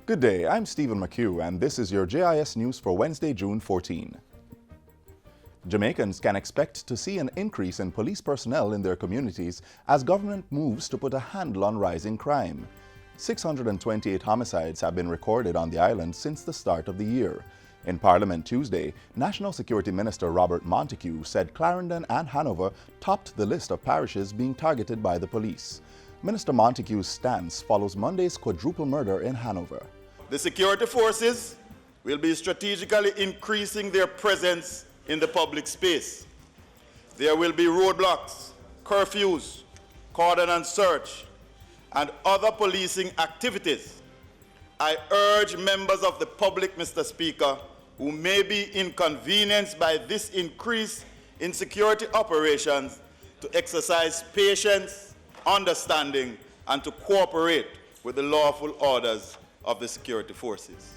Good day, I'm Stephen McHugh, and this is your JIS news for Wednesday, June 14. Jamaicans can expect to see an increase in police personnel in their communities as government moves to put a handle on rising crime. 628 homicides have been recorded on the island since the start of the year. In Parliament Tuesday, National Security Minister Robert Montego said Clarendon and Hanover topped the list of parishes being targeted by the police. Minister Montego's stance follows Monday's quadruple murder in Hanover. The security forces will be strategically increasing their presence in the public space. There will be roadblocks, curfews, cordon and search, and other policing activities. I urge members of the public, Mr. Speaker, who may be inconvenienced by this increase in security operations to exercise patience, understanding, and to cooperate with the lawful orders of the security forces.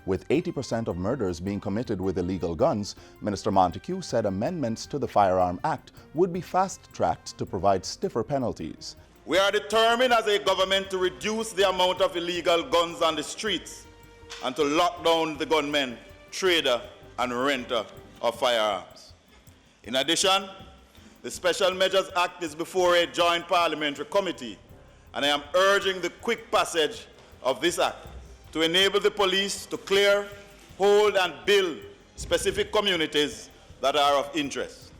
With 80% of murders being committed with illegal guns, Minister Montego said amendments to the Firearm Act would be fast-tracked to provide stiffer penalties. We are determined as a government to reduce the amount of illegal guns on the streets and to lock down the gunmen, trader, and renter of firearms. In addition, the Special Measures Act is before a joint parliamentary committee, and I am urging the quick passage of this act to enable the police to clear, hold, and build specific communities that are of interest.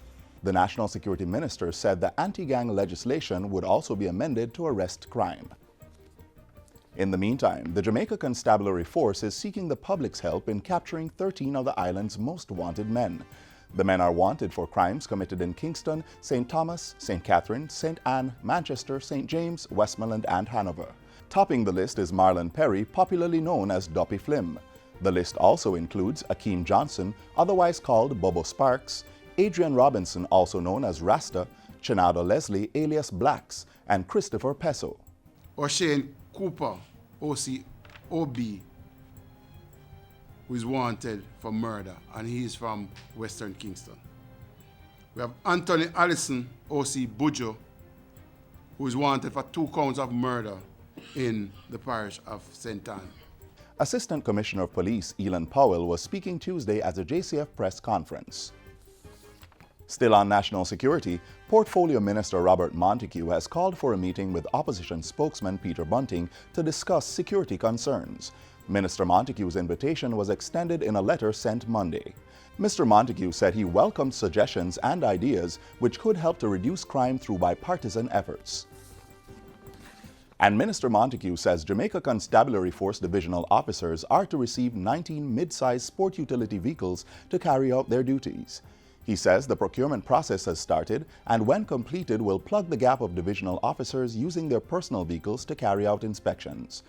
The National Security Minister said the anti-gang legislation would also be amended to arrest crime. In the meantime, the Jamaica Constabulary Force is seeking the public's help in capturing 13 of the island's most wanted men. The men are wanted for crimes committed in Kingston, St. Thomas, St. Catherine, St. Anne, Manchester, St. James, Westmoreland, and Hanover. Topping the list is Marlon Perry, popularly known as Duppy Flim. The list also includes Akeem Johnson, otherwise called Bobo Sparks, Adrian Robinson, also known as Rasta, Chinado Leslie, alias Blacks, and Christopher Pesso. O'Shane Cooper, OB, who is wanted for murder, and he is from Western Kingston. We have Anthony Allison, OC Bujo, who is wanted for 2 counts of murder in the parish of St. Anne. Assistant Commissioner of Police Elon Powell was speaking Tuesday at the JCF press conference. Still on national security, Portfolio Minister Robert Montego has called for a meeting with opposition spokesman Peter Bunting to discuss security concerns. Minister Montego's invitation was extended in a letter sent Monday. Mr. Montego said he welcomed suggestions and ideas which could help to reduce crime through bipartisan efforts. And Minister Montego says Jamaica Constabulary Force divisional officers are to receive 19 mid-sized sport utility vehicles to carry out their duties. He says the procurement process has started and when completed will plug the gap of divisional officers using their personal vehicles to carry out inspections.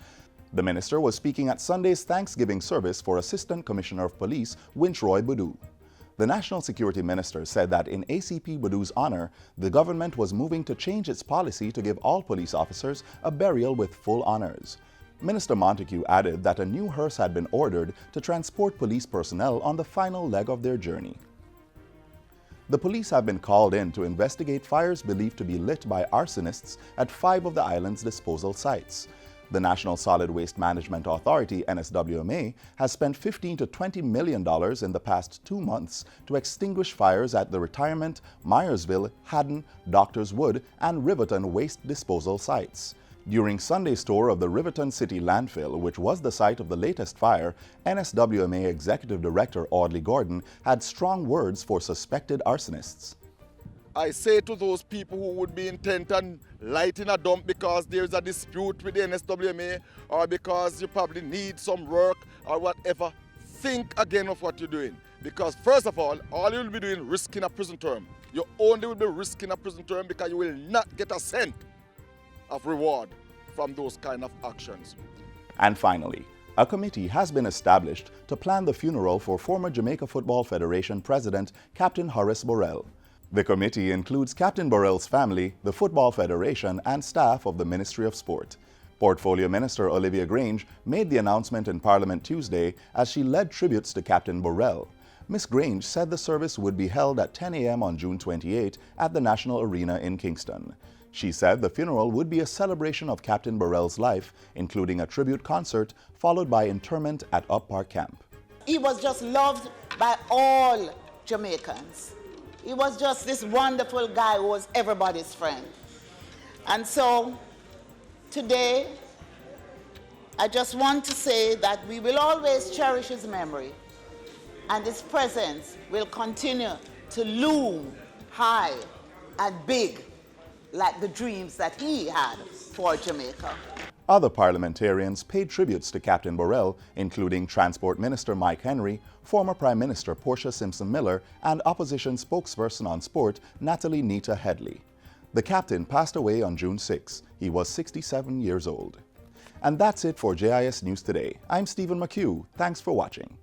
The minister was speaking at Sunday's Thanksgiving service for Assistant Commissioner of Police Winchroy Boudou. The National Security Minister said that in ACP Boudou's honor, the government was moving to change its policy to give all police officers a burial with full honors. Minister Montego added that a new hearse had been ordered to transport police personnel on the final leg of their journey. The police have been called in to investigate fires believed to be lit by arsonists at 5 of the island's disposal sites. The National Solid Waste Management Authority, NSWMA, has spent $15 to $20 million in the past 2 months to extinguish fires at the Retirement, Myersville, Haddon, Doctors Wood, and Riverton waste disposal sites. During Sunday's tour of the Riverton City landfill, which was the site of the latest fire, NSWMA Executive Director Audley Gordon had strong words for suspected arsonists. I say to those people who would be intent on lighting a dump because there's a dispute with the NSWMA or because you probably need some work or whatever, think again of what you're doing. Because first of all you will be doing risking a prison term. You only will be risking a prison term because you will not get a cent of reward from those kind of actions. And finally, a committee has been established to plan the funeral for former Jamaica Football Federation President Captain Horace Burrell. The committee includes Captain Burrell's family, the Football Federation, and staff of the Ministry of Sport. Portfolio Minister Olivia Grange made the announcement in Parliament Tuesday as she led tributes to Captain Burrell. Ms. Grange said the service would be held at 10 a.m. on June 28 at the National Arena in Kingston. She said the funeral would be a celebration of Captain Burrell's life, including a tribute concert, followed by interment at Up Park Camp. He was just loved by all Jamaicans. He was just this wonderful guy who was everybody's friend. And so today, I just want to say that we will always cherish his memory, and his presence will continue to loom high and big like the dreams that he had for Jamaica. Other parliamentarians paid tributes to Captain Burrell, including Transport Minister Mike Henry, former Prime Minister Portia Simpson-Miller, and opposition spokesperson on sport Natalie Nita Headley. The captain passed away on June 6. He was 67 years old. And that's it for JIS News Today. I'm Stephen McHugh. Thanks for watching.